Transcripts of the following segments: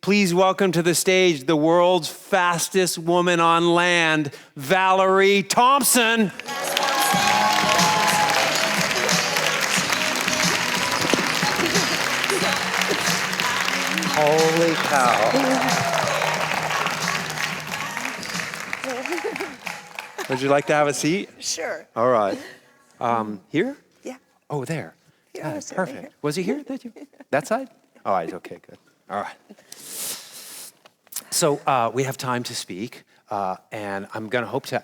Please welcome to the stage the world's fastest woman on land, Valerie Thompson. Holy cow. Would you like to have a seat? Sure. All right. Here? Yeah. Oh, there. Yeah, Ah, I was sitting perfect. here. Was he here? Did you? That side? All right. Okay, good. All right. So we have time to speak, and I'm going to hope to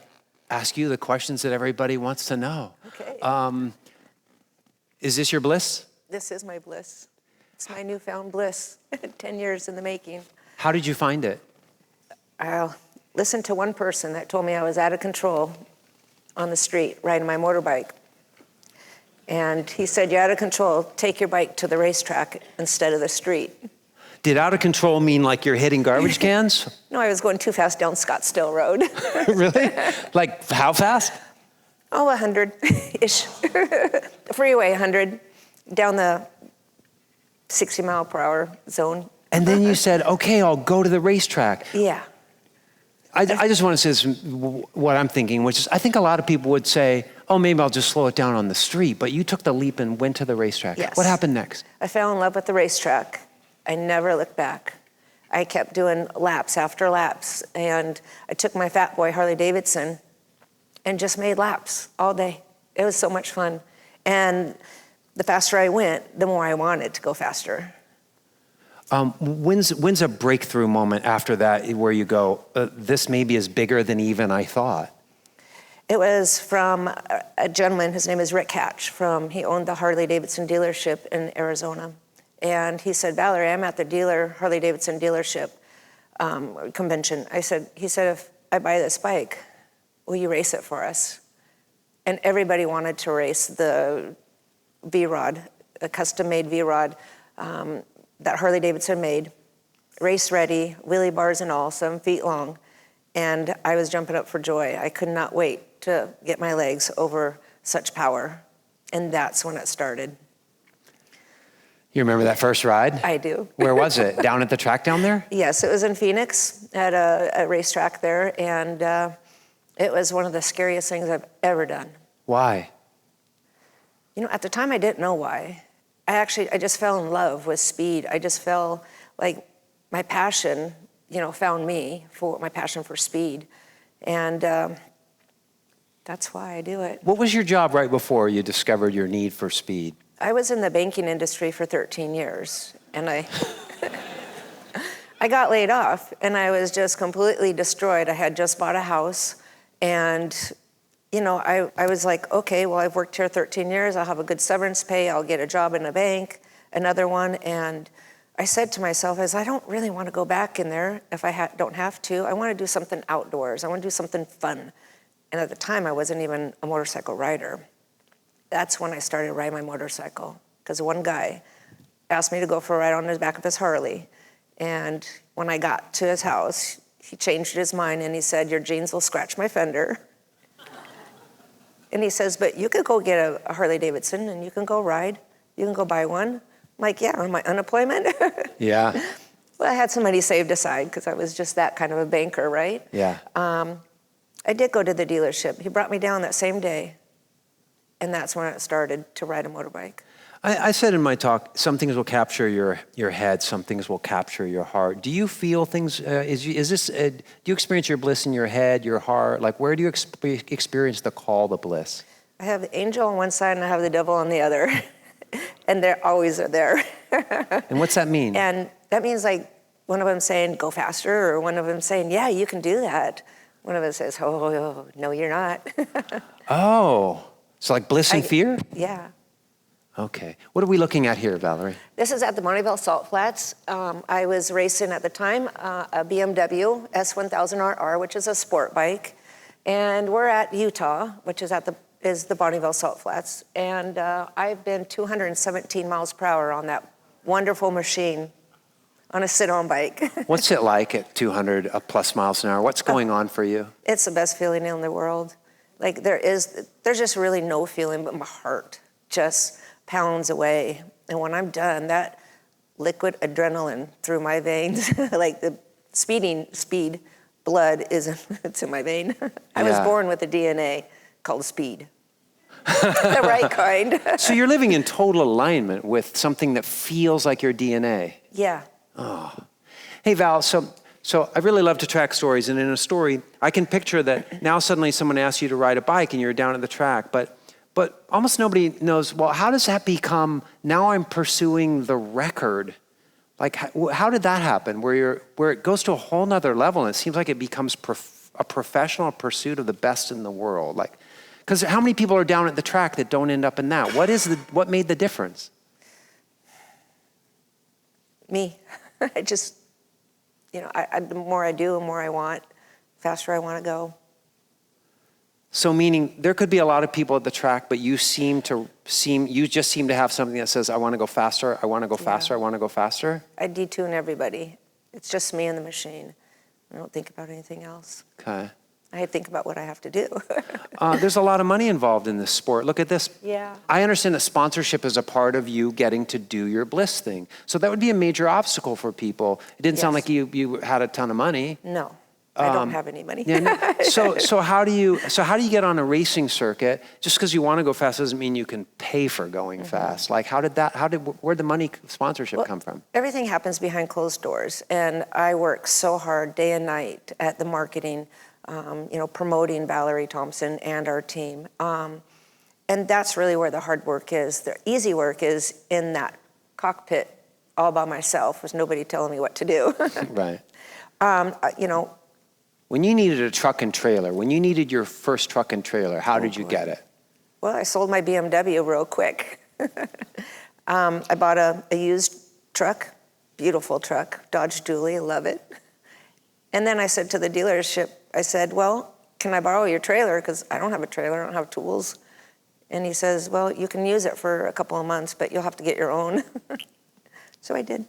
ask you the questions that everybody wants to know. Okay. Is this your Bliss? This is my bliss. It's my newfound bliss. 10 years in the making. How did you find it? I listened to one person that told me I was out of control on the street riding my motorbike. And he said, you're out of control. Take your bike to the racetrack instead of the street. Did out of control mean like you're hitting garbage cans? No, I was going too fast down Scottsdale Road. Really? Like how fast? Oh, 100-ish. Freeway 100, down the 60 mile per hour zone. And then you said, okay, I'll go to the racetrack. Yeah. I just want to say this, what I'm thinking, which is I think a lot of people would say, oh, maybe I'll just slow it down on the street. But you took the leap and went to the racetrack. Yes. What happened next? I fell in love with the racetrack. I never looked back. I kept doing laps after laps. And I took my fat boy Harley Davidson and just made laps all day. It was so much fun. And the faster I went, the more I wanted to go faster. When's a breakthrough moment after that where you go, this maybe is bigger than even I thought? It was from a gentleman, his name is Rick Hatch, he owned the Harley Davidson dealership in Arizona. And he said, Valerie, I'm at the Harley Davidson dealership convention. He said, if I buy this bike, will you race it for us? And everybody wanted to race the V-Rod, a custom-made V-Rod that Harley Davidson made, race ready, wheelie bars and all, 7 feet long. And I was jumping up for joy. I could not wait to get my legs over such power. And that's when it started. You remember that first ride? I do. Where was it? Down at the track down there? Yes, it was in Phoenix at a racetrack there. And it was one of the scariest things I've ever done. Why? You know, at the time I didn't know why. I just fell in love with speed. I just felt like my passion, found me for my passion for speed. And that's why I do it. What was your job right before you discovered your need for speed? I was in the banking industry for 13 years, and I got laid off, and I was just completely destroyed. I had just bought a house, and I was like, okay, well, I've worked here 13 years. I'll have a good severance pay. I'll get a job in a bank, another one. And I said to myself, I don't really want to go back in there if I don't have to. I want to do something outdoors. I want to do something fun. And at the time, I wasn't even a motorcycle rider. That's when I started riding my motorcycle, because one guy asked me to go for a ride on the back of his Harley. And when I got to his house, he changed his mind, and he said, your jeans will scratch my fender. And he says, but you could go get a Harley Davidson and you can go ride. You can go buy one. I'm like, yeah, on my unemployment. Yeah. Well, I had some money saved aside because I was just that kind of a banker, right? Yeah. I did go to the dealership. He brought me down that same day. And that's when I started to ride a motorbike. I said in my talk, some things will capture your head, some things will capture your heart. Do you feel things, do you experience your bliss in your head, your heart? Like, where do you experience the call to bliss? I have the angel on one side and I have the devil on the other. And they're always there. And what's that mean? And that means like one of them saying, go faster, or one of them saying, yeah, you can do that. One of them says, oh no, you're not. Oh, so like bliss and fear? Yeah. Okay. What are we looking at here, Valerie? This is at the Bonneville Salt Flats. I was racing at the time a BMW S1000RR, which is a sport bike. And we're at Utah, which is the Bonneville Salt Flats. And I've been 217 miles per hour on that wonderful machine on a sit-on bike. What's it like at 200 plus miles an hour? What's going on for you? It's the best feeling in the world. Like there's just really no feeling but my heart just pounds away. And when I'm done, liquid adrenaline through my veins, like the speed blood it's in my vein. I was born with a DNA called speed, the right kind. So you're living in total alignment with something that feels like your DNA. Yeah. Oh. Hey, Val, so I really love to track stories, and in a story, I can picture that now suddenly someone asks you to ride a bike and you're down at the track, but almost nobody knows, well, how does that become, now I'm pursuing the record? Like, how did that happen, where it goes to a whole nother level, and it seems like it becomes a professional pursuit of the best in the world? Like, because how many people are down at the track that don't end up in that? What made the difference? Me. I just, the more I do, the more I want, faster I want to go. So meaning there could be a lot of people at the track, but you just seem to have something that says, I want to go faster, I want to go faster, I want to go faster? I detune everybody. It's just me and the machine. I don't think about anything else. Okay. I think about what I have to do. There's a lot of money involved in this sport. Look at this. Yeah. I understand that sponsorship is a part of you getting to do your Bliss thing. So that would be a major obstacle for people. It didn't sound like you had a ton of money. No. I don't have any money. Yeah, no. So how do you get on a racing circuit? Just because you want to go fast doesn't mean you can pay for going fast. Like where'd the money sponsorship come from? Everything happens behind closed doors, and I work so hard day and night at the marketing, promoting Valerie Thompson and our team. And that's really where the hard work is. The easy work is in that cockpit all by myself with nobody telling me what to do. Right. When you needed a truck and trailer, when you needed your first truck and trailer, how did you get it? Well, I sold my BMW real quick. I bought a used truck, beautiful truck, Dodge Dually, love it. And then I said to the dealership, I said, well, can I borrow your trailer? Because I don't have a trailer, I don't have tools. And he says, well, you can use it for a couple of months, but you'll have to get your own. So I did.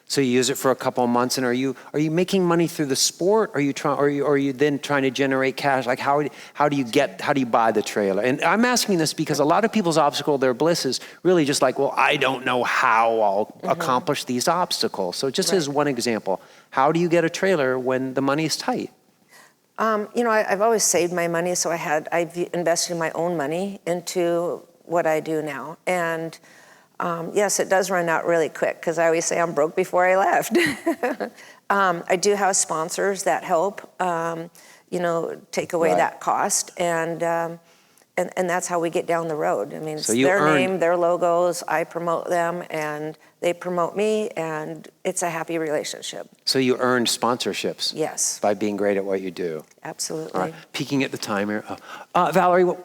So you use it for a couple of months, and are you making money through the sport? Are you then trying to generate cash? Like how do you buy the trailer? And I'm asking this because a lot of people's obstacle, their Bliss, is really just like, well, I don't know how I'll accomplish these obstacles. So just as one example, how do you get a trailer when the money is tight? I've always saved my money, so I've invested my own money into what I do now, and. Yes, it does run out really quick because I always say I'm broke before I left. I do have sponsors that help, take away that cost, and that's how we get down the road. I mean, it's their name, their logos, I promote them, and they promote me, and it's a happy relationship. So you earned sponsorships? Yes. By being great at what you do? Absolutely. All right. Peeking at the timer. Valerie,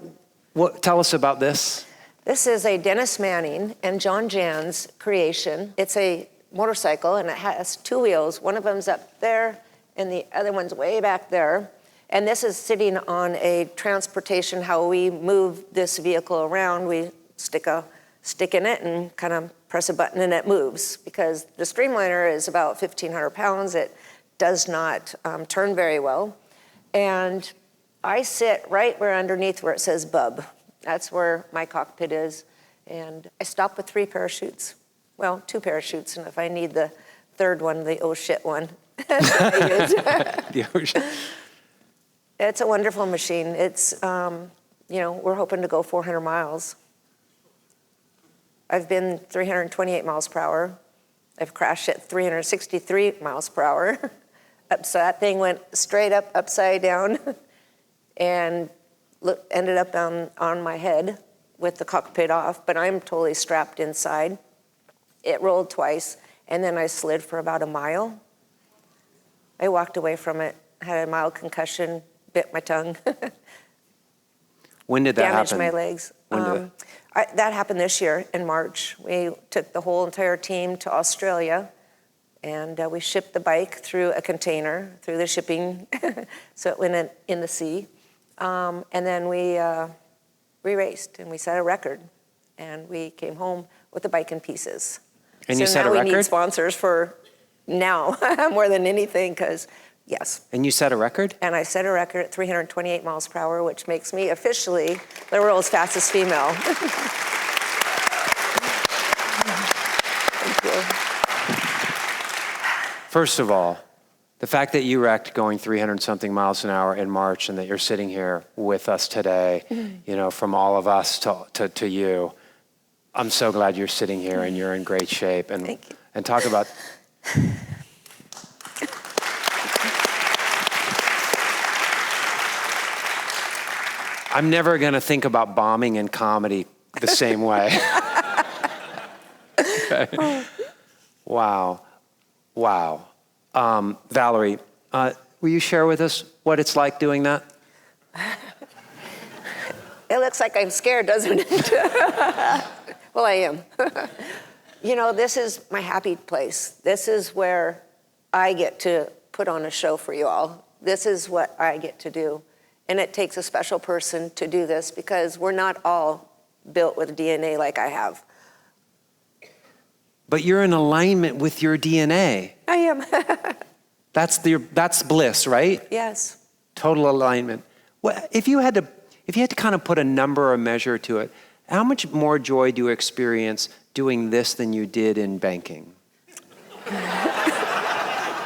tell us about this. This is a Dennis Manning and John Jan's creation. It's a motorcycle, and it has two wheels. One of them's up there, and the other one's way back there. And this is sitting on a transportation, how we move this vehicle around. We stick a stick in it and kind of press a button, and it moves. Because the streamliner is about 1,500 pounds. It does not turn very well. And I sit right underneath where it says Bub. That's where my cockpit is. And I stop with 3 parachutes. Well, 2 parachutes, and if I need the third one, the oh shit one. That's what I use. The oh shit. It's a wonderful machine. It's, we're hoping to go 400 miles. I've been 328 miles per hour. I've crashed at 363 miles per hour. So that thing went straight up, upside down, and ended up on my head with the cockpit off, but I'm totally strapped inside. It rolled twice, and then I slid for about a mile. I walked away from it, had a mild concussion, bit my tongue. When did that happen? Damaged my legs. That happened this year in March. We took the whole entire team to Australia, and we shipped the bike through a container, through the shipping, so it went in the sea. And then we raced, and we set a record, and we came home with the bike in pieces. And you set a record? So now we need sponsors for now more than anything, because yes. And you set a record? And I set a record at 328 miles per hour, which makes me officially the world's fastest female. Thank you. First of all, the fact that you wrecked going 300-something miles an hour in March and that you're sitting here with us today, you know, from all of us to you, I'm so glad you're sitting here and you're in great shape. And, Thank you. and talk about... I'm never going to think about bombing in comedy the same way. Okay. Wow. Wow. Valerie, will you share with us what it's like doing that? It looks like I'm scared, doesn't it? Well, I am. You know, this is my happy place. This is where I get to put on a show for you all. This is what I get to do. And it takes a special person to do this because we're not all built with DNA like I have. But you're in alignment with your DNA. I am. That's bliss, right? Yes. Total alignment. Well, if you had to kind of put a number or measure to it, how much more joy do you experience doing this than you did in banking? How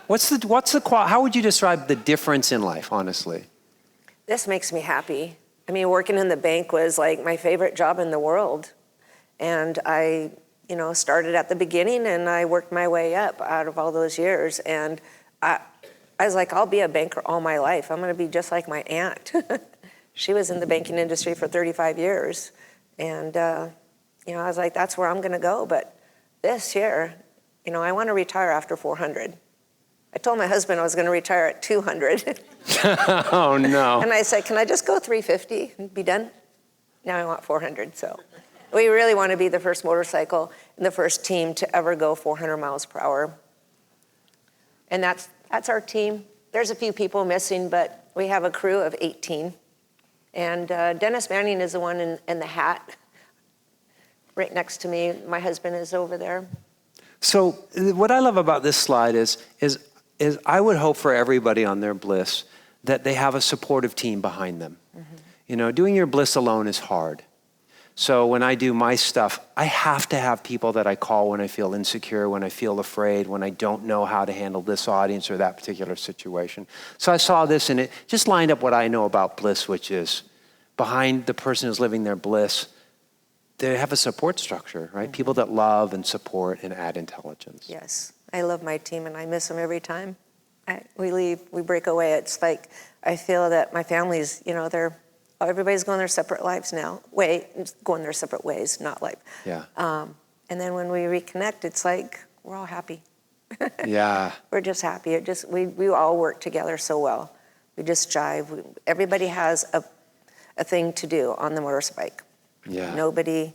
would you describe the difference in life, honestly? This makes me happy. I mean, working in the bank was like my favorite job in the world. And I, you know, started at the beginning and I worked my way up out of all those years. And I was like, I'll be a banker all my life. I'm going to be just like my aunt. She was in the banking industry for 35 years. And, you know, I was like, that's where I'm going to go. But this year, you know, I want to retire after 400. I told my husband I was going to retire at 200. Oh, no. And I said, can I just go 350 and be done? Now I want 400. So we really want to be the first motorcycle and the first team to ever go 400 miles per hour. And that's our team. There's a few people missing, but we have a crew of 18. And Dennis Manning is the one in the hat right next to me. My husband is over there. So what I love about this slide is I would hope for everybody on their bliss that they have a supportive team behind them. Mm-hmm. You know, doing your bliss alone is hard. So when I do my stuff, I have to have people that I call when I feel insecure, when I feel afraid, when I don't know how to handle this audience or that particular situation. So I saw this and it just lined up what I know about bliss, which is behind the person who's living their bliss, they have a support structure, right? Mm-hmm. People that love and support and add intelligence. Yes. I love my team and I miss them every time. We leave, we break away. It's like I feel that my family's, you know, everybody's going their separate lives now. Going their separate ways, not life. Yeah. And then when we reconnect, it's like we're all happy. Yeah. We're just happy. We all work together so well. We just jive. Everybody has a thing to do on the motorcycle. Yeah. Nobody,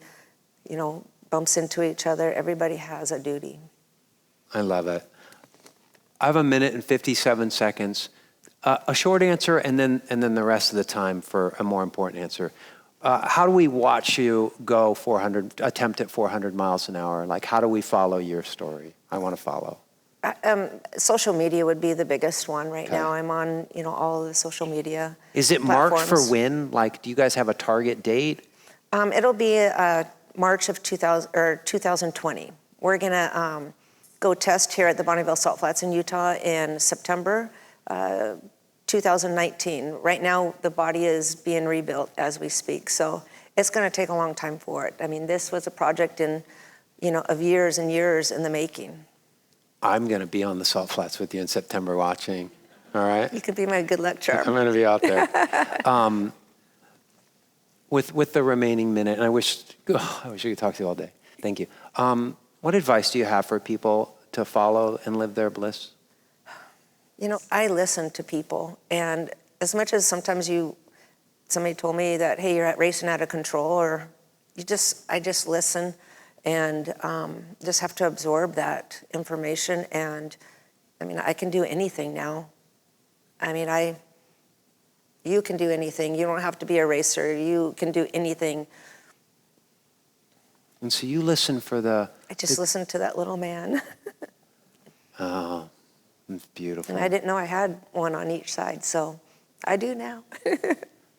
you know, bumps into each other. Everybody has a duty. I love it. I have 1 minute and 57 seconds. A short answer and then the rest of the time for a more important answer. How do we watch you go attempt at 400 miles an hour? Like, how do we follow your story? I want to follow. Social media would be the biggest one right now. I'm on, you know, all of the social media. Is it platforms. marked for when? Like, do you guys have a target date? It'll be March of 2020. We're gonna go test here at the Bonneville Salt Flats in Utah in September 2019. Right now, the body is being rebuilt as we speak, so it's going to take a long time for it. I mean, this was a project of years and years in the making. I'm going to be on the Salt Flats with you in September watching. All right. You could be my good luck charm. I'm going to be out there. With the remaining minute, and I wish I could talk to you all day. Thank you. What advice do you have for people to follow and live their bliss? You know, I listen to people, and as much as sometimes somebody told me that, hey, you're racing out of control, or I just listen and just have to absorb that information. And I mean, I can do anything now. I mean, you can do anything. You don't have to be a racer. You can do anything. And so you listen for I just listened to that little man. Oh, it's beautiful. And I didn't know I had one on each side, so I do now.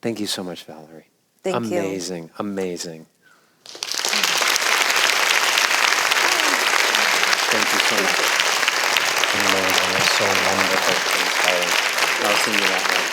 Thank you so much, Valerie. Thank you. Amazing, amazing. Thank you so much. amazing. It's so wonderful. Inspiring. I'll send you that.